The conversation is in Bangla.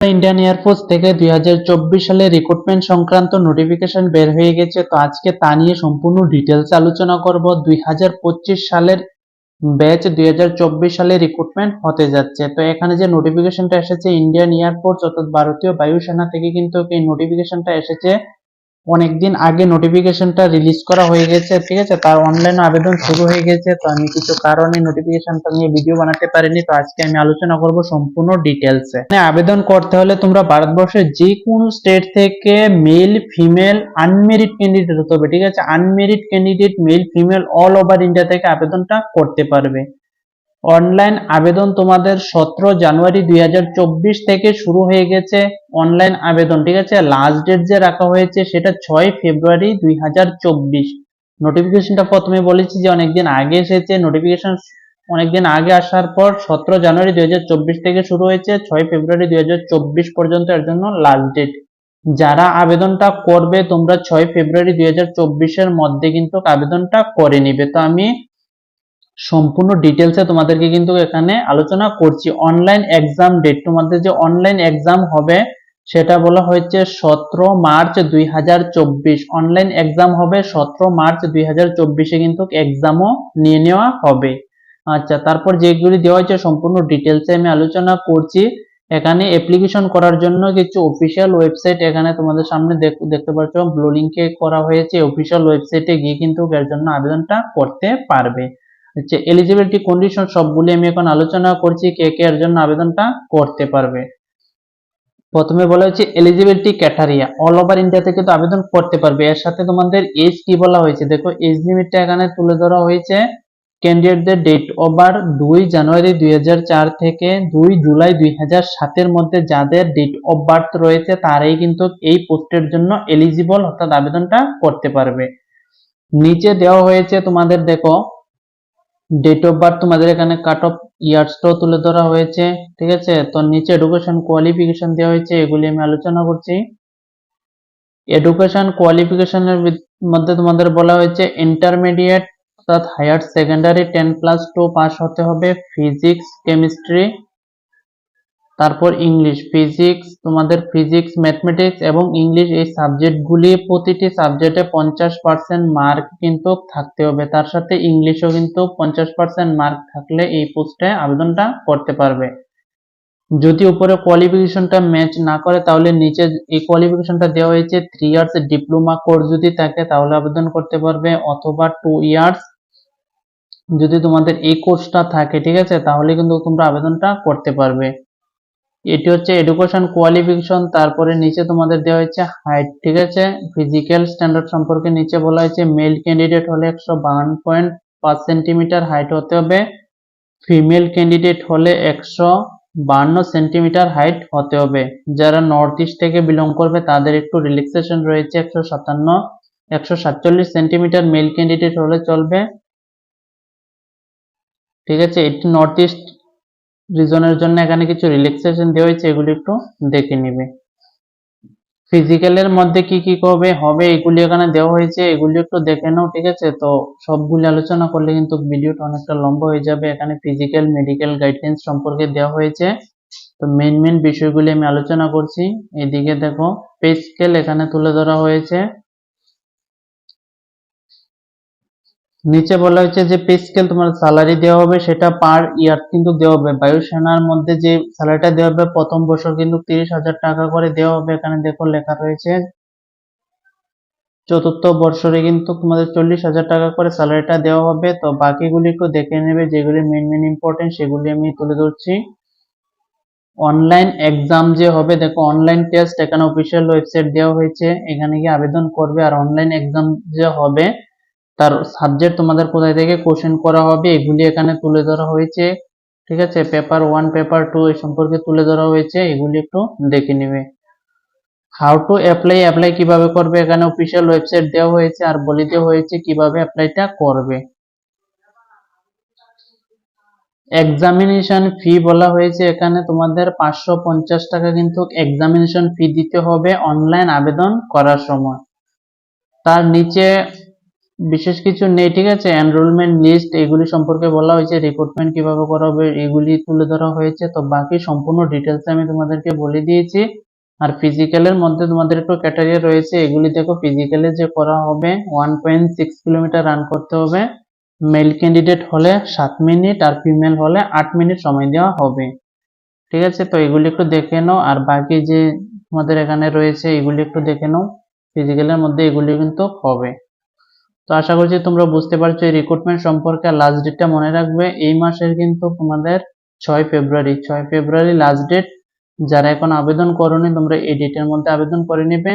ইন্ডিয়ান এয়ারফোর্স থেকে 2024 সালে রিক্রুটমেন্ট সংক্রান্ত নোটিফিকেশন বের হয়ে গেছে। তো আজকে তা নিয়ে সম্পূর্ণ ডিটেলস আলোচনা করব। 2025 সালের ব্যাচ 2024 সালে রিক্রুটমেন্ট হতে যাচ্ছে। তো এখানে যে নোটিফিকেশনটা এসেছে ইন্ডিয়ান এয়ারফোর্স অর্থাৎ ভারতীয় বায়ুসেনা থেকে কিন্তু এই নোটিফিকেশনটা এসেছে অনেকদিন আগে। নোটিফিকেশনটা রিলিজ করা হয়ে গেছে, ঠিক আছে। তার অনলাইন আবেদন শুরু হয়ে গেছে। তো আমি কিছু কারণে নোটিফিকেশনটা নিয়ে ভিডিও বানাতে পারিনি। তো আজকে আমি আলোচনা করব সম্পূর্ণ ডিটেলসে। আবেদন করতে হলে তোমরা ভারতবর্ষের যে কোনো স্টেট থেকে মেল ফিমেল আনমেরিড ক্যান্ডিডেট হতে হবে, ঠিক আছে। Unmarried candidate male female all over India থেকে আবেদনটা করতে পারবে। অনলাইন আবেদন তোমাদের 17 জানুয়ারি 2024 থেকে শুরু হয়ে গেছে অনলাইন আবেদন, ঠিক আছে। লাস্ট ডেট যে রাখা হয়েছে সেটা 6 ফেব্রুয়ারি 2024। নোটিফিকেশনটা প্রথমে বলেছি যে অনেকদিন আগে এসেছে। নোটিফিকেশন অনেকদিন আগে আসার পর 17 জানুয়ারি 2024 থেকে শুরু হয়েছে, 6 ফেব্রুয়ারি 2024 পর্যন্ত এর জন্য লাস্ট ডেট। যারা আবেদনটা করবে তোমরা 6 ফেব্রুয়ারি 2024 এর মধ্যে কিন্তু আবেদনটা করে নিবে। তো আমি সম্পূর্ণ ডিটেলসে তোমাদেরকে কিন্তু এখানে আলোচনা করছি। অনলাইন এক্সাম ডেট, তোমাদের যে অনলাইন এক্সাম হবে সেটা বলা হয়েছে 17 মার্চ 2024। অনলাইন এক্সাম হবে 17 মার্চ 2024 কিন্তু এক্সামও নিয়ে নেওয়া হবে। আচ্ছা, তারপর যেগুলি দেওয়া হয়েছে সম্পূর্ণ ডিটেলসে আমি আলোচনা করছি। এখানে অ্যাপ্লিকেশন করার জন্য কিছু অফিসিয়াল ওয়েবসাইট এখানে তোমাদের সামনে দেখতে পাচ্ছ, ব্লু লিংকে করা হয়েছে। অফিসিয়াল ওয়েবসাইটে গিয়ে কিন্তু এর জন্য আবেদনটা করতে পারবে। হচ্ছে এলিজিবিলিটি কন্ডিশন সবগুলি আমি এখন আলোচনা করছি, কে কে এর জন্য আবেদনটা করতে পারবে। প্রথমে বলা হচ্ছে এলিজিবিলিটি ক্যাটারিয়া, অল ওভার ইন্ডিয়া থেকে তো আবেদন করতে পারবে। এর সাথে তোমাদের এজ কি বলা হয়েছে, দেখো এজ লিমিটটা এখানে তুলে ধরা হয়েছে। ক্যান্ডিডেটদের ডেট অফ বার্থ 2 জানুয়ারি 2004 থেকে 2 জুলাই 2007 এর মধ্যে যাদের ডেট অফ বার্থ রয়েছে তারাই কিন্তু এই পোস্টের জন্য এলিজিবল অর্থাৎ আবেদনটা করতে পারবে। নিচে দেওয়া হয়েছে তোমাদের দেখো ডেট অফ বার্থ, তোমাদের এখানে কাট অফ ইয়ার্সটাও তুলে ধরা হয়েছে, ঠিক আছে। তো নিচে এডুকেশন কোয়ালিফিকেশন দেওয়া হয়েছে, এগুলি আমি আলোচনা করছি। এডুকেশন কোয়ালিফিকেশনের মধ্যে তোমাদের বলা হয়েছে ইন্টারমিডিয়েট অর্থাৎ হায়ার সেকেন্ডারি 10+2 পাস হতে হবে। ফিজিক্স, কেমিস্ট্রি, তারপর ইংলিশ, ফিজিক্স, তোমাদের ফিজিক্স, ম্যাথমেটিক্স এবং ইংলিশ এই সাবজেক্টগুলি প্রতিটি সাবজেক্টে 50% মার্ক কিন্তু থাকতে হবে। তার সাথে ইংলিশও কিন্তু 50% মার্ক থাকলে এই পোস্টে আবেদনটা করতে পারবে। যদি উপরে কোয়ালিফিকেশনটা ম্যাচ না করে তাহলে নিচে এই কোয়ালিফিকেশনটা দেওয়া হয়েছে 3 ইয়ার্স ডিপ্লোমা কোর্স যদি থাকে তাহলে আবেদন করতে পারবে, অথবা 2 ইয়ার্স যদি তোমাদের এই কোর্সটা থাকে, ঠিক আছে, তাহলে কিন্তু তোমরা আবেদনটা করতে পারবে। এটি হচ্ছে এডুকেশন কোয়ালিফিকেশন। তারপরে নিচে তোমাদের দেওয়া হয়েছে হাইট, ঠিক আছে। ফিজিক্যাল স্ট্যান্ডার্ড সম্পর্কে নিচে বলা হয়েছে মেল ক্যান্ডিডেট হলে 152.5 সেন্টিমিটার হাইট হতে হবে। ফিমেল ক্যান্ডিডেট হলে 152 সেন্টিমিটার হাইট হতে হবে। যারা নর্থ ইস্ট থেকে বিলং করবে তাদের একটু রিল্যাক্সেশন রয়েছে, 147 সেন্টিমিটার মেল ক্যান্ডিডেট হলে চলবে, ঠিক আছে। এটি নর্থ ইস্ট রিজনের জন্য এখানে কিছু রিল্যাক্সেশন দেওয়া হয়েছে, এগুলি একটু দেখে নিবে। ফিজিক্যালের মধ্যে কি কি হবে এগুলি এখানে দেওয়া হয়েছে, এগুলি একটু দেখে নাও, ঠিক আছে। তো সবগুলি আলোচনা করলে কিন্তু ভিডিওটা অনেকটা লম্বা হয়ে যাবে। এখানে ফিজিক্যাল মেডিকেল গাইডলাইন্স সম্পর্কে দেওয়া হয়েছে। তো মেন বিষয়গুলি আমি আলোচনা করছি। এদিকে দেখো পে স্কেল এখানে তুলে ধরা হয়েছে। নিচে বলা হয়েছে যে পে স্কেল তোমার স্যালারি দেওয়া হবে সেটা পার ইয়ার কিন্তু দেওয়া হবে। বায়ুসেনার মধ্যে যে স্যালারিটা দেওয়া হবে প্রথম বছর কিন্তু 30,000 টাকা করে দেওয়া হবে। এখানে দেখো লেখা রয়েছে। চতুর্থ বর্ষরে কিন্তু তোমাদের 40,000 টাকা করে স্যালারিটা দেওয়া হবে। তো বাকিগুলি একটু দেখে নেবে, যেগুলি মেন ইম্পর্টেন্ট সেগুলি আমি তুলে ধরছি। অনলাইন এক্সাম যে হবে, দেখো অনলাইন টেস্ট এখানে অফিসিয়াল ওয়েবসাইট দেওয়া হয়েছে, এখানে গিয়ে আবেদন করবে। আর অনলাইন এক্সাম যে হবে তার সাবজেক্ট তোমাদের কোথায় থেকে কোশ্চেন করা হবে এগুলি এখানে তুলে ধরা হয়েছে, ঠিক আছে। পেপার 1 পেপার 2 এই সম্পর্কে তুলে ধরা হয়েছে, এগুলি একটু দেখে নিবে। হাউ টু অ্যাপ্লাই কিভাবে করবে এখানে অফিসিয়াল ওয়েবসাইট দেওয়া হয়েছে আর বলে দেওয়া হয়েছে কিভাবে অ্যাপ্লাইটা করবে। এক্সামিনেশন ফি বলা হয়েছে এখানে তোমাদের 550 টাকা কিন্তু এক্সামিনেশন ফি দিতে হবে অনলাইন আবেদন করার সময়। তার নিচে বিশেষ কিছু নেই, ঠিক আছে। এনরোলমেন্ট লিস্ট এগুলি সম্পর্কে বলা হয়েছে, রিক্রুটমেন্ট কিভাবে করা হবে এগুলি তুলে ধরা হয়েছে। তো বাকি সম্পূর্ণ ডিটেলস আমি তোমাদেরকে বলে দিয়েছি। আর ফিজিক্যালের মধ্যে তোমাদের একটু ক্যাটাগরি রয়েছে, এগুলি দেখো। ফিজিক্যালে যে করা হবে 1.6 কিলোমিটার রান করতে হবে। মেল ক্যান্ডিডেট হলে 7 মিনিট আর ফিমেল হলে 8 মিনিট সময় দেওয়া হবে, ঠিক আছে। তো এগুলি একটু দেখে নাও। আর বাকি যে তোমাদের এখানে রয়েছে এগুলি একটু দেখে নাও, ফিজিক্যালের মধ্যে এগুলি কিন্তু হবে। তো আশা করছি তোমরা বুঝতে পারছো এই রিক্রুটমেন্ট সম্পর্কে। লাস্ট ডেটটা মনে রাখবে, এই মাসের কিন্তু তোমাদের 6 ফেব্রুয়ারি লাস্ট ডেট। যারা এখন আবেদন করোনি তোমরা এই ডেটের মধ্যে আবেদন করে নেবে।